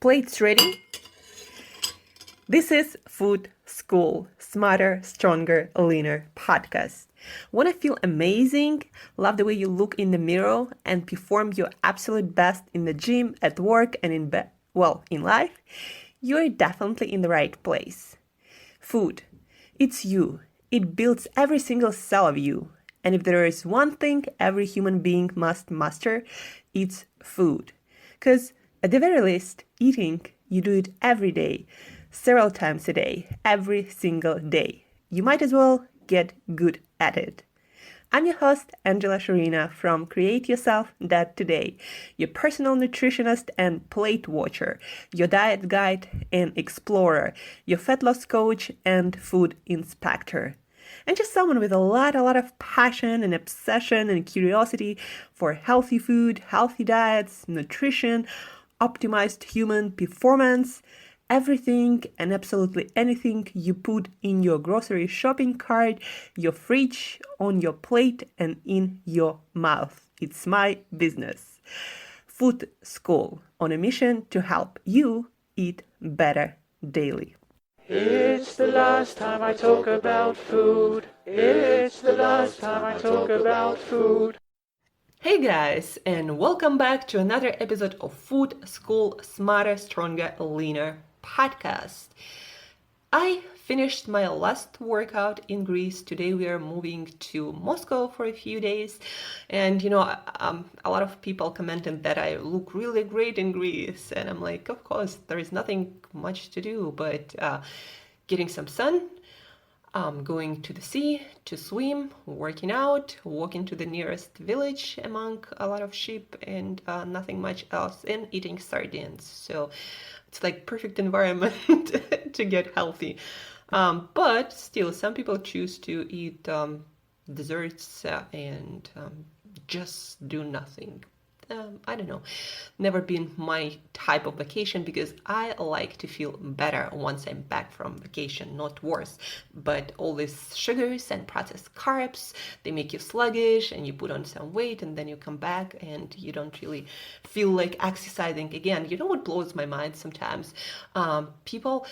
Plates ready? This is Food School, Smarter, Stronger, Leaner podcast. Want to feel amazing, love the way you look in the mirror, and perform your absolute best in the gym, at work, and in life? You're definitely in the right place. Food. It's you. It builds every single cell of you. And if there is one thing every human being must master, it's food. Because at the very least, eating, you do it every day, several times a day, every single day. You might as well get good at it. I'm your host, Shurina from createyourself.today, your personal nutritionist and plate watcher, your diet guide and explorer, your fat loss coach and food inspector. And just someone with a lot of passion and obsession and curiosity for healthy food, healthy diets, nutrition, optimized human performance, everything and absolutely anything you put in your grocery shopping cart, your fridge, on your plate, and in your mouth. It's my business. Food School, on a mission to help you eat better daily. It's the last time I talk about food. It's the last time I talk about food. Hey guys, and welcome back to another episode of Food School Smarter, Stronger, Leaner podcast. I finished my last workout in Greece. Today we are moving to Moscow for a few days. And a lot of people commented that I look really great in Greece. And I'm like, of course, there is nothing much to do but getting some sun, going to the sea to swim, working out, walking to the nearest village among a lot of sheep and nothing much else, and eating sardines. So it's like perfect environment to get healthy. But still, some people choose to eat desserts and just do nothing. I don't know, never been my type of vacation because I like to feel better once I'm back from vacation, not worse. But all these sugars and processed carbs, they make you sluggish and you put on some weight and then you come back and you don't really feel like exercising again. You know what blows my mind sometimes? People,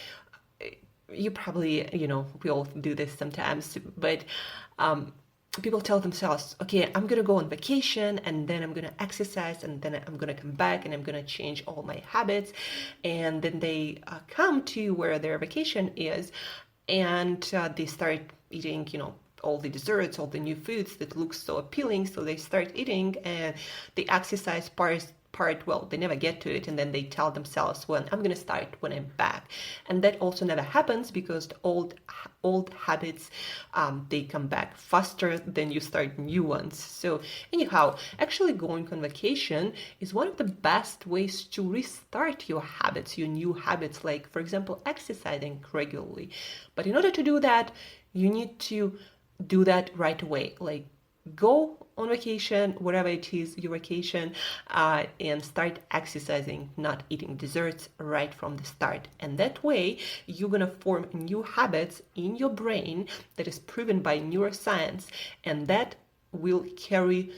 you probably, we all do this sometimes, but people tell themselves, okay, I'm gonna go on vacation and then I'm gonna exercise and then I'm gonna come back and I'm gonna change all my habits. And then they come to where their vacation is and they start eating, all the desserts, all the new foods that look so appealing. So they start eating and the exercise part, well, they never get to it, and then they tell themselves, well, I'm going to start when I'm back. And that also never happens because the old habits, they come back faster than you start new ones. So anyhow, actually going on vacation is one of the best ways to restart your habits, your new habits, like, for example, exercising regularly. But in order to do that, you need to do that right away. Like, go on vacation, wherever it is your vacation, and start exercising, not eating desserts right from the start. And that way, you're gonna form new habits in your brain that is proven by neuroscience, and that will carry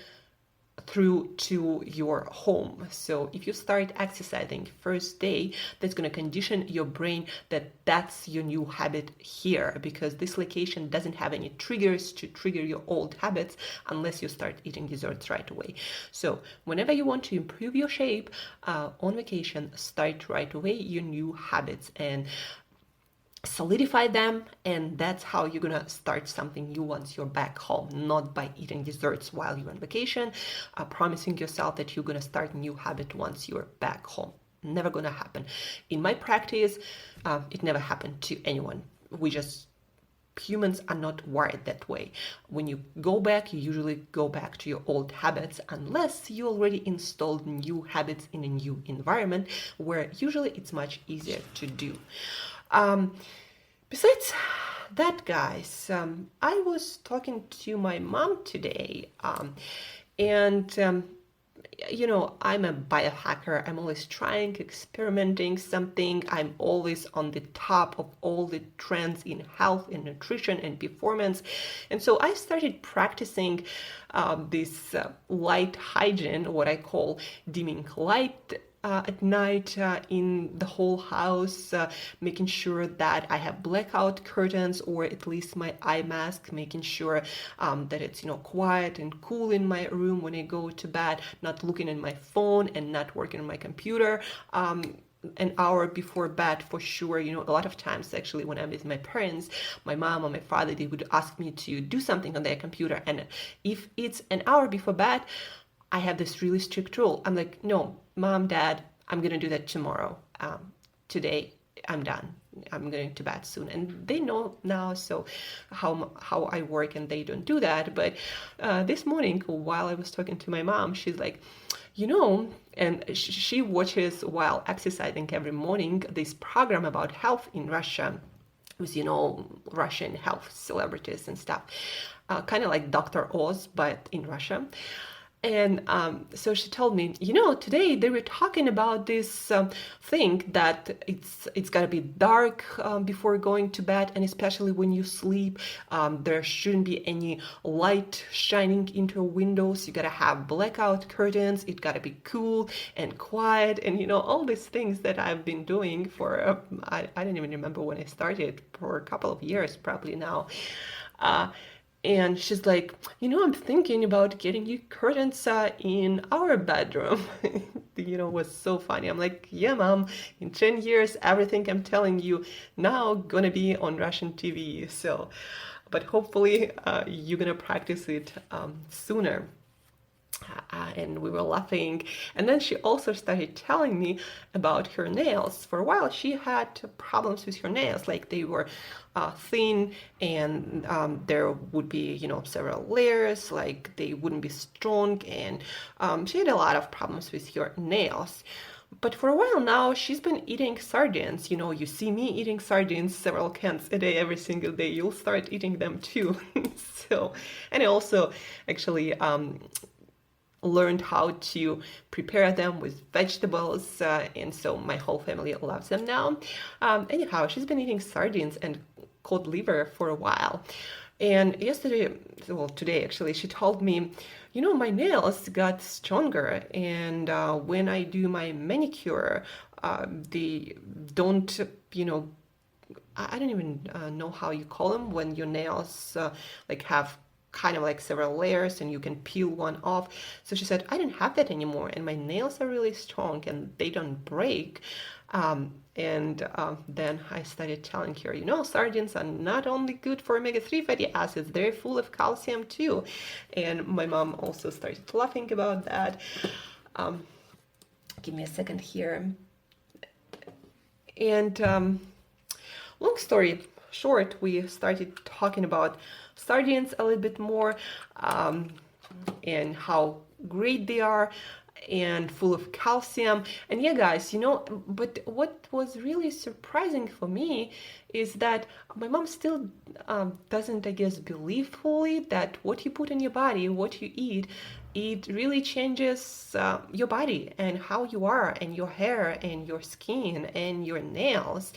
through to your home. So if you start exercising first day, that's going to condition your brain that that's your new habit here, because this location doesn't have any triggers to trigger your old habits unless you start eating desserts right away. So whenever you want to improve your shape on vacation, start right away your new habits and solidify them, and that's how you're gonna start something new once you're back home, not by eating desserts while you're on vacation, promising yourself that you're gonna start a new habit once you're back home. Never gonna happen. In my practice, it never happened to anyone. Humans are not wired that way. When you go back, you usually go back to your old habits unless you already installed new habits in a new environment, where usually it's much easier to do. Besides that, guys, I was talking to my mom today, and I'm a biohacker. I'm always trying, experimenting something. I'm always on the top of all the trends in health and nutrition and performance. And so I started practicing this light hygiene, what I call dimming light at night in the whole house, making sure that I have blackout curtains or at least my eye mask, making sure that it's quiet and cool in my room when I go to bed, not looking at my phone and not working on my computer. An hour before bed for sure. A lot of times actually when I'm with my parents, my mom or my father, they would ask me to do something on their computer, and if it's an hour before bed, I have this really strict rule. I'm like, no, mom, dad, I'm gonna do that tomorrow. Today I'm done. I'm going to bed soon, and they know now. So how I work, and they don't do that. But this morning, while I was talking to my mom, she's like, and she watches while exercising every morning this program about health in Russia with Russian health celebrities and stuff, kind of like Dr. Oz but in Russia. And so she told me, today they were talking about this thing that it's gotta be dark before going to bed, and especially when you sleep, there shouldn't be any light shining into windows. You gotta have blackout curtains. It gotta be cool and quiet, and all these things that I've been doing for I don't even remember when I started, for a couple of years probably now. And she's like, I'm thinking about getting you curtains in our bedroom. Was so funny. I'm like, yeah, mom, in 10 years, everything I'm telling you now gonna be on Russian TV. So, but hopefully you're gonna practice it sooner. And we were laughing, and then she also started telling me about her nails. For a while she had problems with her nails, like they were thin, and there would be several layers, like they wouldn't be strong, and she had a lot of problems with her nails. But for a while now, she's been eating sardines. You see me eating sardines several cans a day, every single day. You'll start eating them too. So, and I also actually learned how to prepare them with vegetables, and so my whole family loves them now. Anyhow, she's been eating sardines and cod liver for a while, and today actually, she told me, my nails got stronger, and when I do my manicure, they don't, I don't even know how you call them, when your nails like have kind of like several layers and you can peel one off. So she said, I don't have that anymore, and my nails are really strong and they don't break. Then I started telling her, sardines are not only good for omega-3 fatty acids, they're full of calcium too. And my mom also started laughing about that. Give me a second here. And long story short, we started talking about sardines a little bit more, and how great they are and full of calcium. And yeah, guys, but what was really surprising for me is that my mom still doesn't, I guess, believe fully that what you put in your body, what you eat, it really changes your body and how you are, and your hair and your skin and your nails.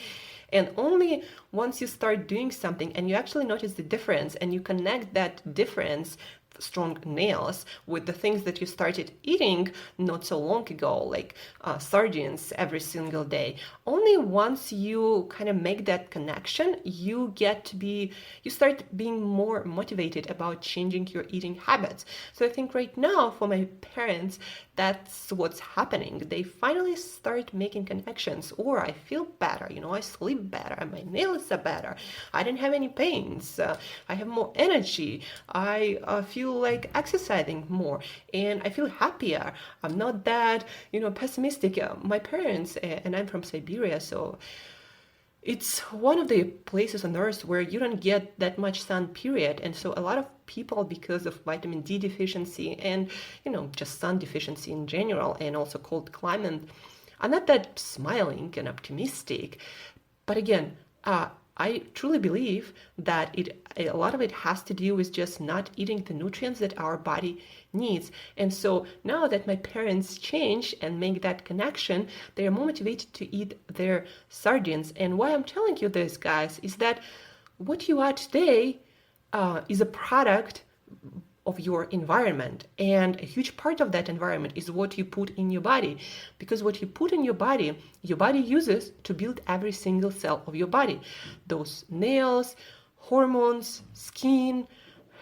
And only once you start doing something and you actually notice the difference, and you connect that difference, strong nails, with the things that you started eating not so long ago, like sardines every single day. Only once you kind of make that connection, you start being more motivated about changing your eating habits. So I think right now for my parents, that's what's happening. They finally start making connections. Or I feel better, I sleep better, my nails are better, I didn't have any pains, I have more energy, I feel like exercising more, and I feel happier. I'm not that, pessimistic. My parents, and I'm from Siberia, so it's one of the places on earth where you don't get that much sun, period. And so a lot of people, because of vitamin D deficiency and just sun deficiency in general, and also cold climate, are not that smiling and optimistic. But again, I truly believe that a lot of it has to do with just not eating the nutrients that our body needs. And so now that my parents change and make that connection, they are more motivated to eat their sardines. And why I'm telling you this, guys, is that what you are today is a product of your environment, and a huge part of that environment is what you put in your body, because what you put in your body uses to build every single cell of your body. Those nails, hormones, skin,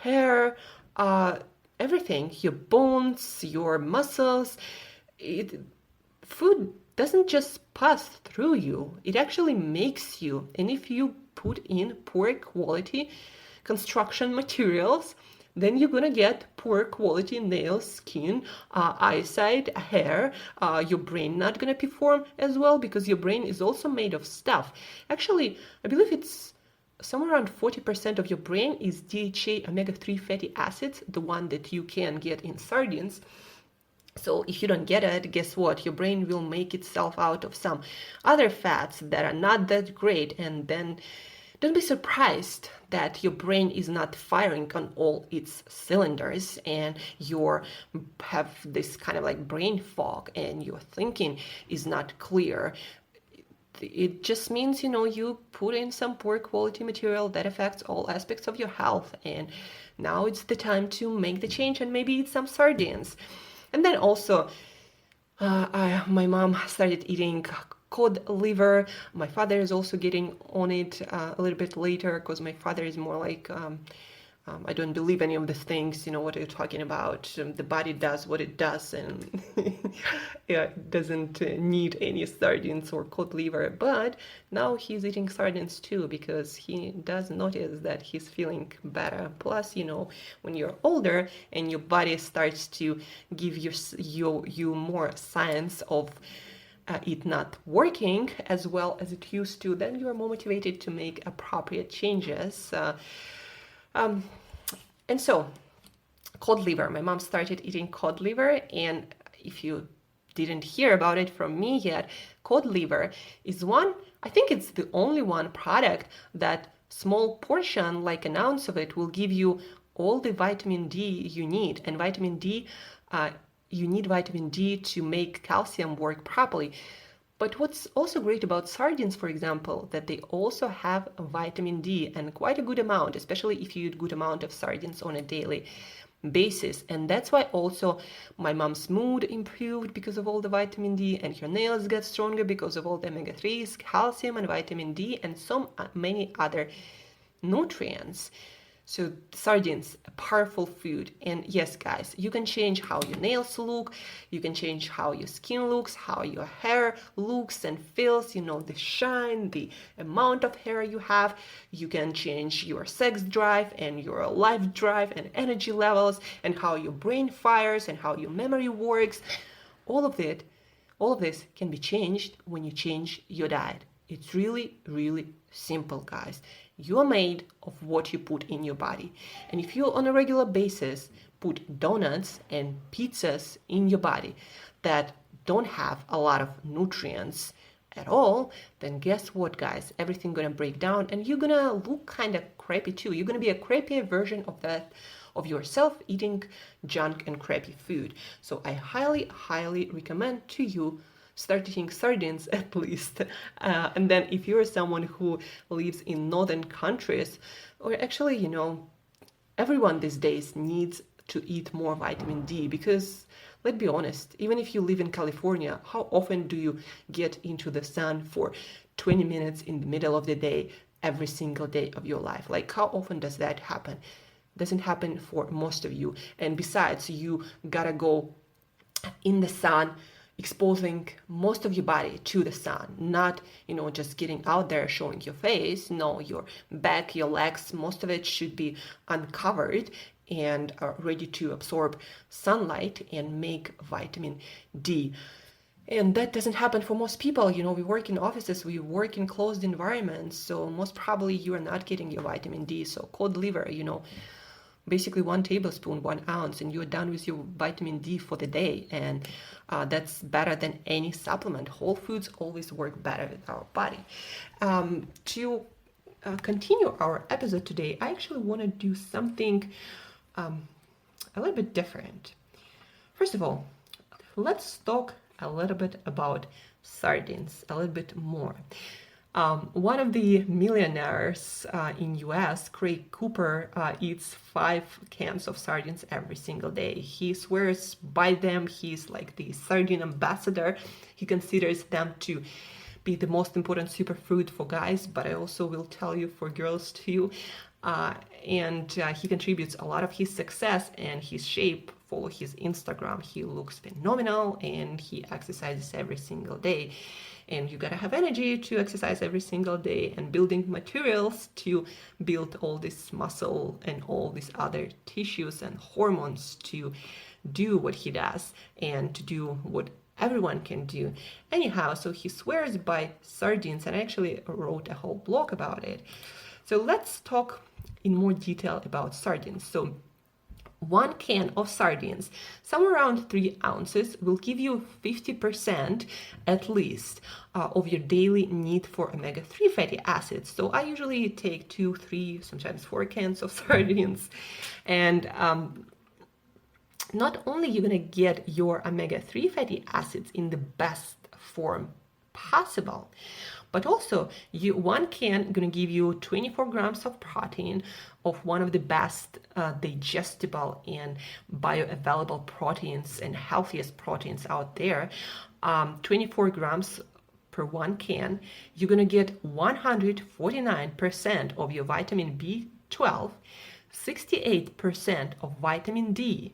hair, everything, your bones, your muscles. Food doesn't just pass through you, it actually makes you. And if you put in poor quality construction materials, then you're gonna get poor quality nails, skin, eyesight, hair. Your brain not gonna perform as well, because your brain is also made of stuff. Actually, I believe it's somewhere around 40% of your brain is DHA omega-3 fatty acids, the one that you can get in sardines. So if you don't get it, guess what? Your brain will make itself out of some other fats that are not that great, and then don't be surprised that your brain is not firing on all its cylinders, and you have this kind of like brain fog, and your thinking is not clear. It just means, you put in some poor quality material that affects all aspects of your health, and now it's the time to make the change and maybe eat some sardines. And then also, my mom started eating cod liver. My father is also getting on it a little bit later, because my father is more like, I don't believe any of the things, what are you talking about? The body does what it does, and yeah, it doesn't need any sardines or cod liver. But now he's eating sardines too, because he does notice that he's feeling better. Plus, when you're older and your body starts to give you more signs of it not working as well as it used to, then you're more motivated to make appropriate changes. And so, cod liver. My mom started eating cod liver, and if you didn't hear about it from me yet, cod liver is I think it's the only one product that small portion, like an ounce of it, will give you all the vitamin D you need. And vitamin D, you need vitamin D to make calcium work properly. But what's also great about sardines, for example, that they also have vitamin D, and quite a good amount, especially if you eat good amount of sardines on a daily basis. And that's why also my mom's mood improved because of all the vitamin D, and her nails got stronger because of all the omega-3s, calcium and vitamin D, and so many other nutrients. So sardines, a powerful food. And yes, guys, you can change how your nails look, you can change how your skin looks, how your hair looks and feels, the shine, the amount of hair you have. You can change your sex drive and your life drive and energy levels, and how your brain fires and how your memory works. All of this can be changed when you change your diet. It's really, really simple, guys. You are made of what you put in your body. And if you on a regular basis put donuts and pizzas in your body that don't have a lot of nutrients at all, then guess what, guys? Everything's gonna break down, and you're gonna look kind of crappy too. You're gonna be a crappier version of yourself, eating junk and crappy food. So I highly, highly recommend to you start eating sardines at least. And then if you're someone who lives in northern countries, or actually, everyone these days needs to eat more vitamin D, because let's be honest, even if you live in California, how often do you get into the sun for 20 minutes in the middle of the day every single day of your life? Like, how often does that happen? Doesn't happen for most of you. And besides, you gotta go in the sun, exposing most of your body to the sun, not just getting out there showing your face. No, your back, your legs, most of it should be uncovered and ready to absorb sunlight and make vitamin D. And that doesn't happen for most people. We work in offices, we work in closed environments, so most probably you are not getting your vitamin D. So cod liver, basically 1 tablespoon, 1 ounce, and you're done with your vitamin D for the day. And that's better than any supplement. Whole foods always work better with our body. To continue our episode today, I actually want to do something a little bit different. First of all, let's talk a little bit about sardines, a little bit more. One of the millionaires in US, Craig Cooper, eats 5 cans of sardines every single day. He swears by them. He's like the sardine ambassador. He considers them to be the most important superfood for guys, but I also will tell you for girls too. And he contributes a lot of his success and his shape. Follow his Instagram. He looks phenomenal and he exercises every single day. And you gotta have energy to exercise every single day and building materials to build all this muscle and all these other tissues and hormones to do what he does and to do what everyone can do. Anyhow, so he swears by sardines, and I actually wrote a whole blog about it. So let's talk in more detail about sardines. So 1 can of sardines, somewhere around 3 ounces, will give you 50% at least of your daily need for omega-3 fatty acids. So I usually take 2, 3, sometimes 4 cans of sardines. And not only you're gonna get your omega-3 fatty acids in the best form possible, but also 1 can gonna give you 24 grams of protein, of one of the best digestible and bioavailable proteins and healthiest proteins out there. 24 grams per 1 can. You're gonna get 149% of your vitamin B12, 68% of vitamin D.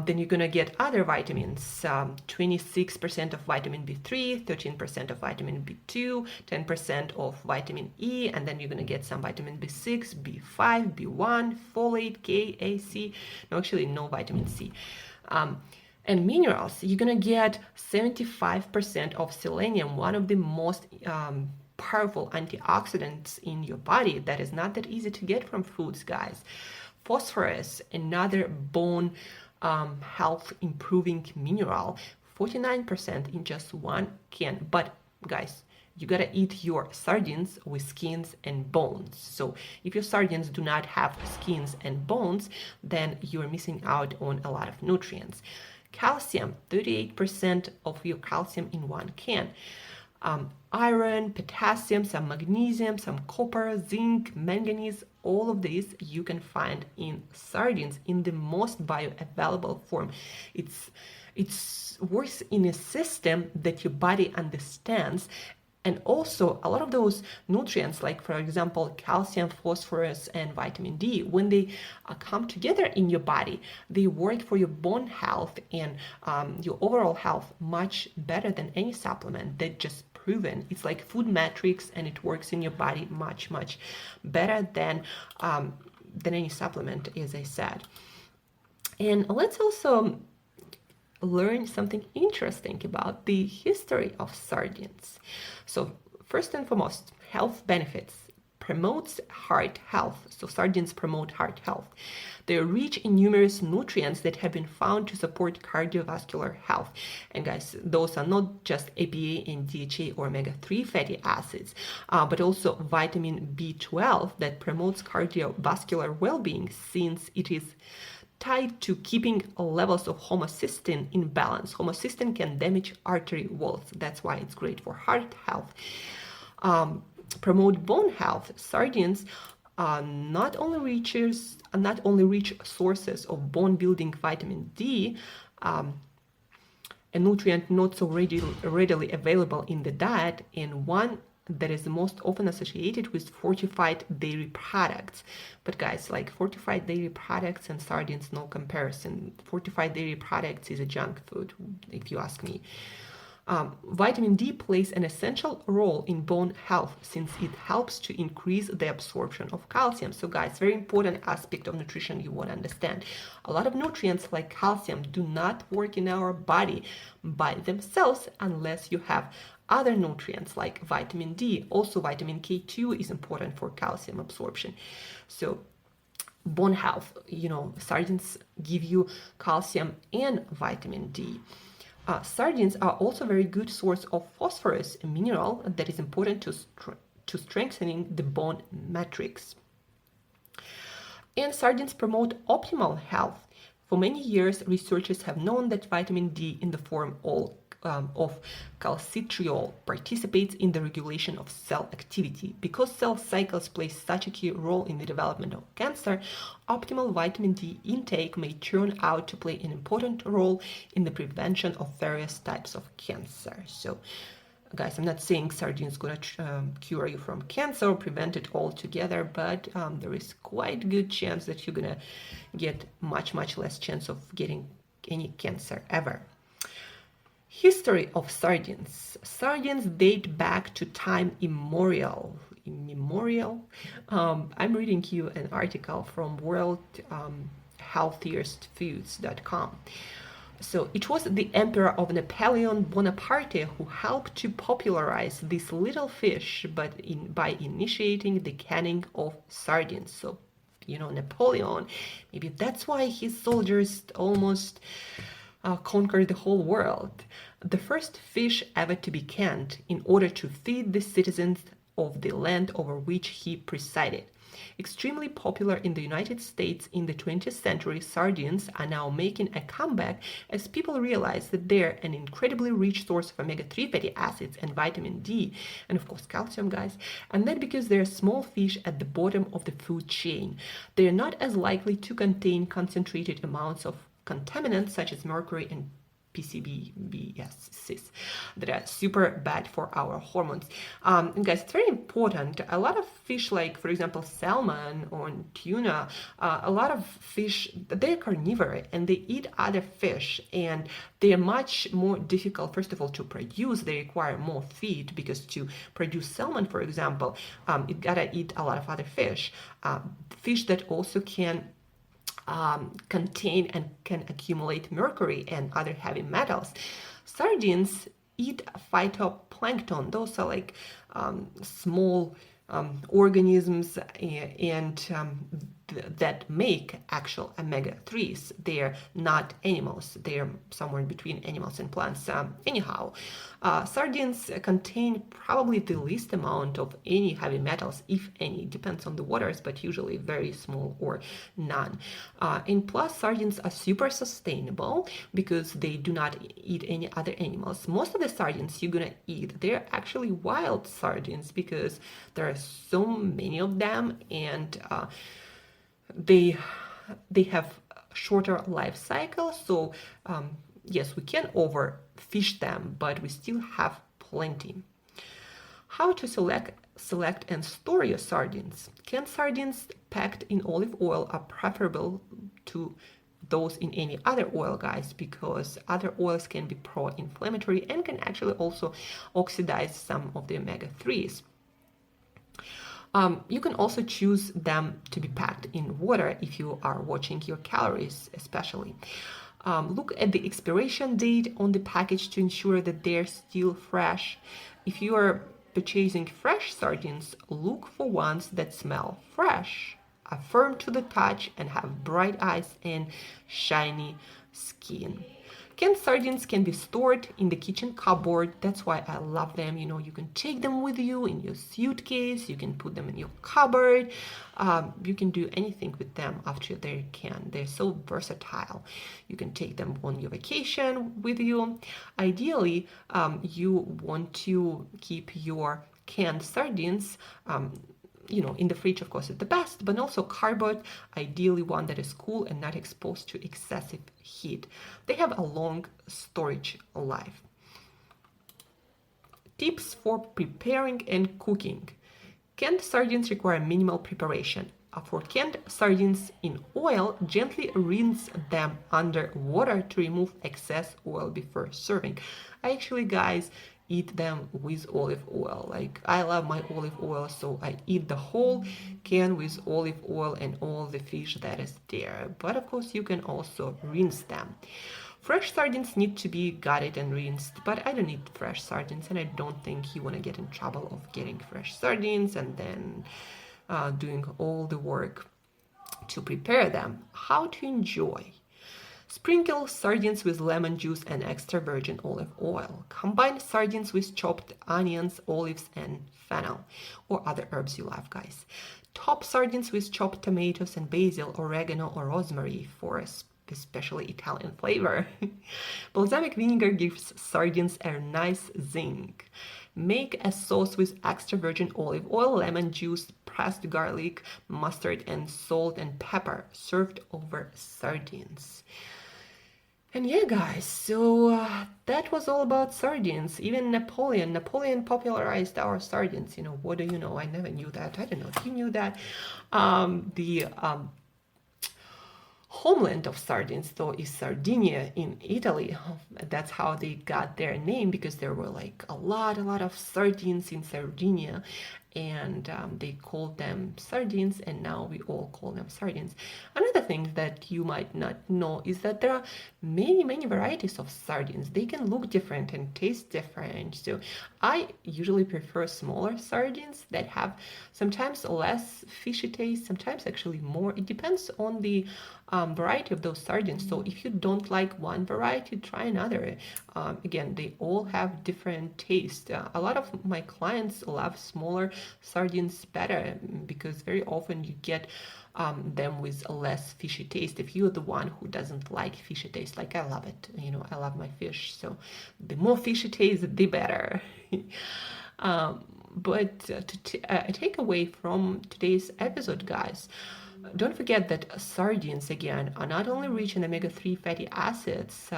Then you're gonna get other vitamins, 26% of vitamin B3, 13% of vitamin B2, 10% of vitamin E, and then you're gonna get some vitamin B6, B5, B1, folate, K, A, C. No, actually no vitamin C. And minerals, you're gonna get 75% of selenium, one of the most powerful antioxidants in your body that is not that easy to get from foods, guys. Phosphorus, another bone health improving mineral, 49% in just 1 can. But guys, you gotta eat your sardines with skins and bones. So if your sardines do not have skins and bones, then you're missing out on a lot of nutrients. Calcium, 38% of your calcium in 1 can. Iron, potassium, some magnesium, some copper, zinc, manganese, all of these you can find in sardines in the most bioavailable form. It works in a system that your body understands. And also a lot of those nutrients, like for example, calcium, phosphorus, and vitamin D, when they come together in your body, they work for your bone health and your overall health much better than any supplement. That just proven. It's like food metrics, and it works in your body much better than any supplement, as I said. And let's also learn something interesting about the history of sardines. So first and foremost, health benefits. Promotes heart health. So sardines promote heart health. They're rich in numerous nutrients that have been found to support cardiovascular health. And guys, those are not just EPA and DHA or omega-3 fatty acids, but also vitamin B12 that promotes cardiovascular well-being, since it is tied to keeping levels of homocysteine in balance. Homocysteine can damage artery walls. That's why it's great for heart health. Promote bone health. Sardines are not only rich sources of bone building vitamin D, a nutrient not so readily available in the diet, and one that is the most often associated with fortified dairy products. But guys, like fortified dairy products and sardines, no comparison. Fortified dairy products is a junk food, if you ask me. Vitamin D plays an essential role in bone health, since it helps to increase the absorption of calcium. So guys, very important aspect of nutrition you want to understand. A lot of nutrients like calcium do not work in our body by themselves unless you have other nutrients like vitamin D. Also vitamin K2 is important for calcium absorption. So bone health, sardines give you calcium and vitamin D. Sardines are also a very good source of phosphorus, a mineral that is important to strengthening the bone matrix. And sardines promote optimal health. For many years, researchers have known that vitamin D in the form of calcitriol participates in the regulation of cell activity. Because cell cycles play such a key role in the development of cancer, optimal vitamin D intake may turn out to play an important role in the prevention of various types of cancer. So, guys, I'm not saying sardines gonna cure you from cancer or prevent it altogether, but there is quite a good chance that you're gonna get much less chance of getting any cancer ever. History of sardines. Sardines date back to time immemorial. I'm reading you an article from worldhealthiestfoods.com. So it was the Emperor of Napoleon Bonaparte who helped to popularize this little fish, by initiating the canning of sardines. So, Napoleon, maybe that's why his soldiers almost conquered the whole world. The first fish ever to be canned in order to feed the citizens of the land over which he presided. Extremely popular in the United States in the 20th century, sardines are now making a comeback as people realize that they're an incredibly rich source of omega-3 fatty acids and vitamin D, and of course calcium, guys, and that because they're small fish at the bottom of the food chain. They're not as likely to contain concentrated amounts of contaminants such as mercury and PCBs that are super bad for our hormones. And guys, it's very important. A lot of fish, like for example salmon or tuna, a lot of fish, they're carnivore and they eat other fish, and they are much more difficult, first of all, to produce. They require more feed because to produce salmon, for example, it gotta eat a lot of other fish. Fish that also can contain and can accumulate mercury and other heavy metals. Sardines eat phytoplankton. Those are like small organisms and that make actual omega-3s. They're not animals. They're somewhere between animals and plants. Anyhow, sardines contain probably the least amount of any heavy metals, if any. Depends on the waters, but usually very small or none. And plus, sardines are super sustainable because they do not eat any other animals. Most of the sardines you're gonna eat, they're actually wild sardines because there are so many of them, and they have shorter life cycle. So yes, we can overfish them, but we still have plenty. How to select and store your sardines. Canned sardines packed in olive oil are preferable to those in any other oil, guys, because other oils can be pro-inflammatory and can actually also oxidize some of the omega-3s. You can also choose them to be packed in water if you are watching your calories, especially. Look at the expiration date on the package to ensure that they're still fresh. If you are purchasing fresh sardines, look for ones that smell fresh, are firm to the touch, and have bright eyes and shiny skin. Canned sardines can be stored in the kitchen cupboard. That's why I love them. You can take them with you in your suitcase. You can put them in your cupboard. You can do anything with them after they're canned. They're so versatile. You can take them on your vacation with you. Ideally, you want to keep your canned sardines in the fridge, of course, is the best, but also cardboard, ideally one that is cool and not exposed to excessive heat. They have a long storage life. Tips for preparing and cooking. Canned sardines require minimal preparation. For canned sardines in oil, gently rinse them under water to remove excess oil before serving. I actually, guys, eat them with olive oil. Like, I love my olive oil, so I eat the whole can with olive oil and all the fish that is there. But of course, you can also rinse them. Fresh sardines need to be gutted and rinsed, but I don't eat fresh sardines, and I don't think you want to get in trouble of getting fresh sardines and then doing all the work to prepare them. How to enjoy. Sprinkle sardines with lemon juice and extra virgin olive oil. Combine sardines with chopped onions, olives, and fennel, or other herbs you love, guys. Top sardines with chopped tomatoes and basil, oregano, or rosemary for a especially Italian flavor. Balsamic vinegar gives sardines a nice zing. Make a sauce with extra virgin olive oil, lemon juice, pressed garlic, mustard, and salt and pepper, served over sardines. And yeah, guys, so that was all about sardines. Even Napoleon popularized our sardines. What do you know? I never knew that. I don't know if you knew that. The homeland of sardines, though, is Sardinia in Italy. That's how they got their name, because there were like a lot of sardines in Sardinia, and they called them sardines, and now we all call them sardines. Another thing that you might not know is that there are many varieties of sardines. They can look different and taste different. So I usually prefer smaller sardines that have sometimes less fishy taste, sometimes actually more. It depends on the variety of those sardines. So if you don't like one variety, try another. Again, they all have different taste. A lot of my clients love smaller sardines better, because very often you get them with a less fishy taste. If you're the one who doesn't like fishy taste, like I love it, I love my fish, so the more fishy taste, the better. But to take away from today's episode, guys, don't forget that sardines, again, are not only rich in omega-3 fatty acids,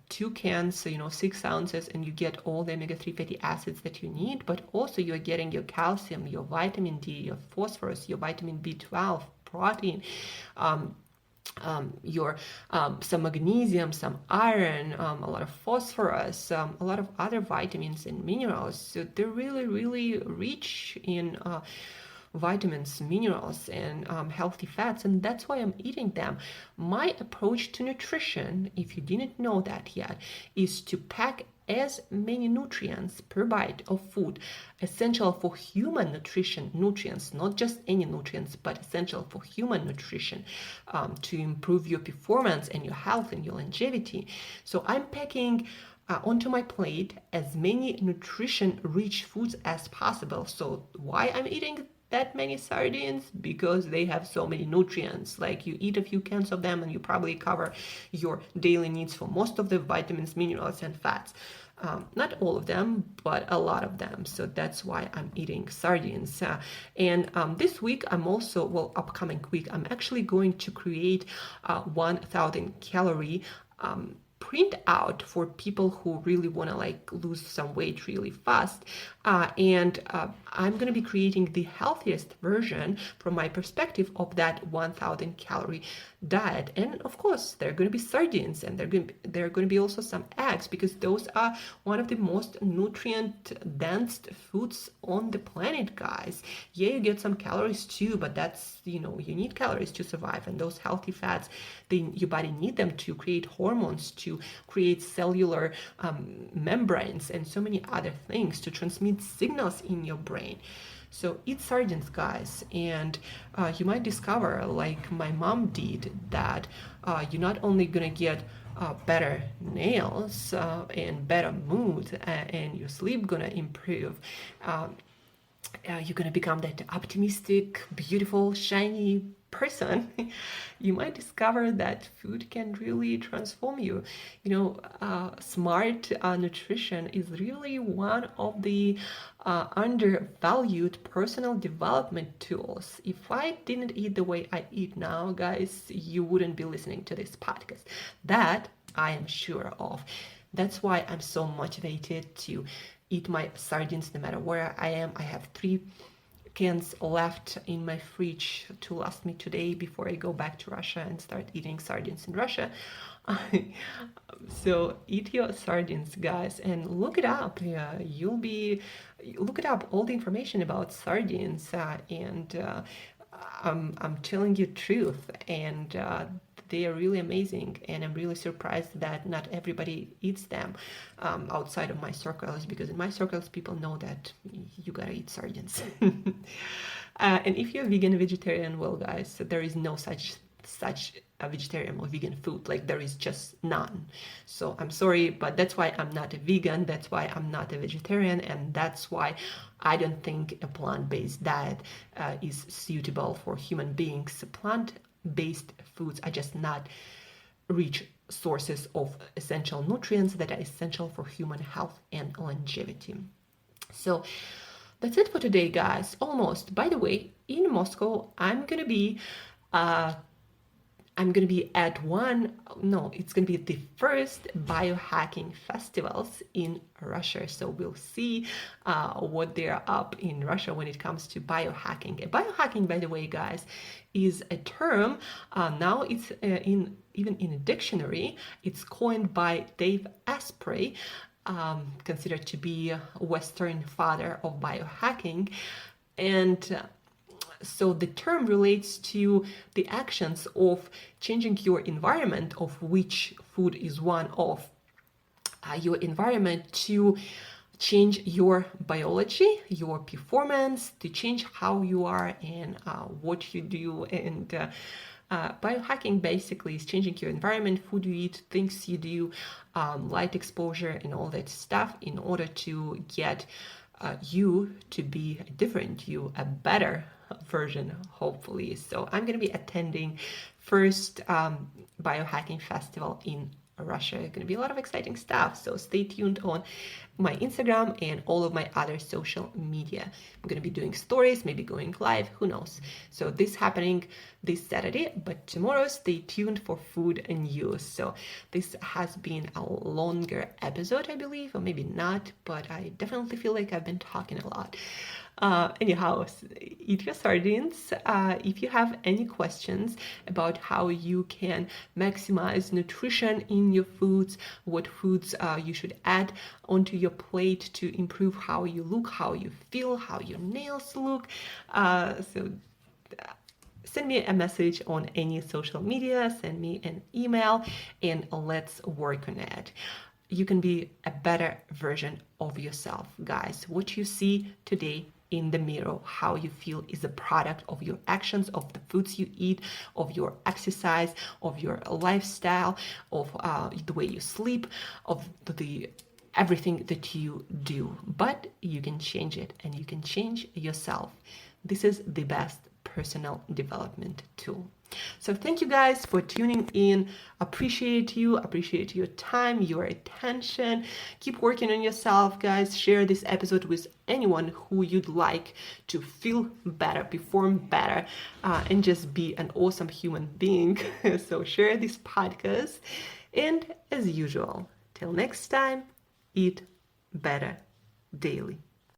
2 cans, 6 ounces, and you get all the omega-3 fatty acids that you need, but also you're getting your calcium, your vitamin D, your phosphorus, your vitamin B12, protein, your some magnesium, some iron, a lot of phosphorus, a lot of other vitamins and minerals. So they're really rich in vitamins, minerals, and healthy fats, and that's why I'm eating them. My approach to nutrition, if you didn't know that yet, is to pack as many nutrients per bite of food, essential for human nutrients, not just any nutrients, but essential for human nutrition, to improve your performance and your health and your longevity. So I'm packing onto my plate as many nutrition-rich foods as possible. So why I'm eating that many sardines? Because they have so many nutrients. Like, you eat a few cans of them and you probably cover your daily needs for most of the vitamins, minerals, and fats. Not all of them, but a lot of them. So that's why I'm eating sardines. And this week, upcoming week, I'm actually going to create 1,000 calorie print out for people who really want to lose some weight really fast, and I'm going to be creating the healthiest version from my perspective of that 1,000 calorie diet. And of course, there are going to be sardines, and there are going to be also some eggs, because those are one of the most nutrient dense foods on the planet, guys. Yeah, you get some calories too, but that's, you need calories to survive, and those healthy fats, your body need them to create hormones, to create cellular membranes, and so many other things, to transmit signals in your brain. So eat sardines, guys, and you might discover, like my mom did, that you're not only gonna get better nails and better mood, and your sleep gonna improve. You're gonna become that optimistic, beautiful, shiny person. You might discover that food can really transform you. Smart nutrition is really one of the undervalued personal development tools. If I didn't eat the way I eat now, guys, you wouldn't be listening to this podcast. That I am sure of. That's why I'm so motivated to eat my sardines no matter where I am. I have 3 cans left in my fridge to last me today before I go back to Russia and start eating sardines in Russia. So eat your sardines, guys, and look it up. Look it up, all the information about sardines, and I'm telling you truth, and they are really amazing, and I'm really surprised that not everybody eats them outside of my circles, because in my circles people know that you gotta eat sardines. And if you're vegan, vegetarian, well, guys, there is no such a vegetarian or vegan food. Like, there is just none. So I'm sorry, but that's why I'm not a vegan, that's why I'm not a vegetarian, and that's why I don't think a plant-based diet is suitable for human beings. based foods are just not rich sources of essential nutrients that are essential for human health and longevity. So that's it for today, guys. Almost. By the way, in Moscow, I'm gonna be at it's gonna be the first biohacking festivals in Russia. So we'll see what they're up in Russia when it comes to biohacking. Biohacking, by the way, guys, is a term. Now it's even in a dictionary. It's coined by Dave Asprey, considered to be a Western father of biohacking, and so the term relates to the actions of changing your environment, of which food is one of your environment, to change your biology, your performance, to change how you are and what you do. And biohacking basically is changing your environment, food you eat, things you do, light exposure, and all that stuff in order to get you to be different, you a better version, hopefully. So I'm going to be attending first biohacking festival in Russia. It's going to be a lot of exciting stuff. So stay tuned on my Instagram and all of my other social media. I'm going to be doing stories, maybe going live, who knows. So this happening this Saturday, but tomorrow stay tuned for food news. So this has been a longer episode, I believe, or maybe not, but I definitely feel like I've been talking a lot. Anyhow, eat your sardines. If you have any questions about how you can maximize nutrition in your foods, what foods you should add onto your plate to improve how you look, how you feel, how your nails look, send me a message on any social media, send me an email, and let's work on it. You can be a better version of yourself, guys. What you see today in the mirror, how you feel, is a product of your actions, of the foods you eat, of your exercise, of your lifestyle, of the way you sleep, of the everything that you do. But you can change it, and you can change yourself. This is the best personal development tool. So thank you guys for tuning in. Appreciate your time, your attention. Keep working on yourself, guys. Share this episode with anyone who you'd like to feel better, perform better, and just be an awesome human being. So share this podcast. And as usual, till next time, eat better daily.